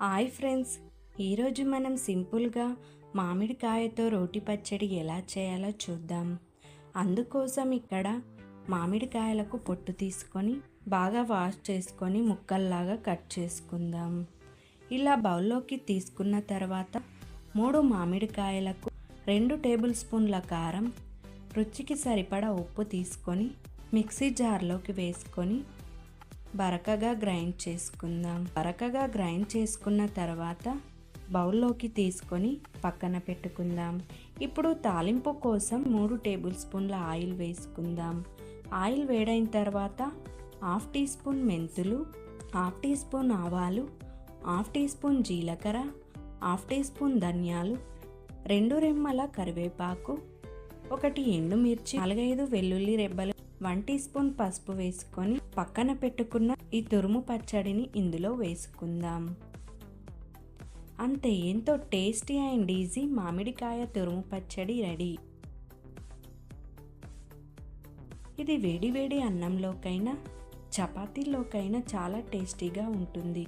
Hi friends, ఈరోజు మనం సింపుల్గా మామిడికాయతో రోటి పచ్చడి ఎలా చేయాలో చూద్దాం. అందుకోసం ఇక్కడ మామిడికాయలకు పొట్టు తీసుకొని బాగా వాష్ చేసుకొని ముక్కల్లాగా కట్ చేసుకుందాం. ఇలా బౌల్లోకి తీసుకున్న తర్వాత 3 మామిడికాయలకు 2 టేబుల్ స్పూన్ల కారం, రుచికి సరిపడా ఉప్పు తీసుకొని మిక్సీ జార్లోకి వేసుకొని బరకగా గ్రైండ్ చేసుకుందాం. బరకగా గ్రైండ్ చేసుకున్న తర్వాత బౌల్లోకి తీసుకొని పక్కన పెట్టుకుందాం. ఇప్పుడు తాలింపు కోసం 3 టేబుల్ స్పూన్ల ఆయిల్ వేసుకుందాం. ఆయిల్ వేడైన తర్వాత 1/2 టీ స్పూన్ మెంతులు, 1/2 టీ స్పూన్ ఆవాలు, 1/2 టీ స్పూన్ జీలకర్ర, 1/2 టీ స్పూన్ ధనియాలు, 2 రెమ్మల కరివేపాకు, 1 ఎండుమిర్చి, 4-5 వెల్లుల్లి రెబ్బలు, 1 టీ స్పూన్ పసుపు వేసుకొని పక్కన పెట్టుకున్న ఈ తురుము పచ్చడిని ఇందులో వేసుకుందాం. అంతే, ఎంతో టేస్టీ అండ్ ఈజీ మామిడికాయ తురుము పచ్చడి రెడీ. ఇది వేడి వేడి అన్నంలోకైనా చపాతీలోకైనా చాలా టేస్టీగా ఉంటుంది.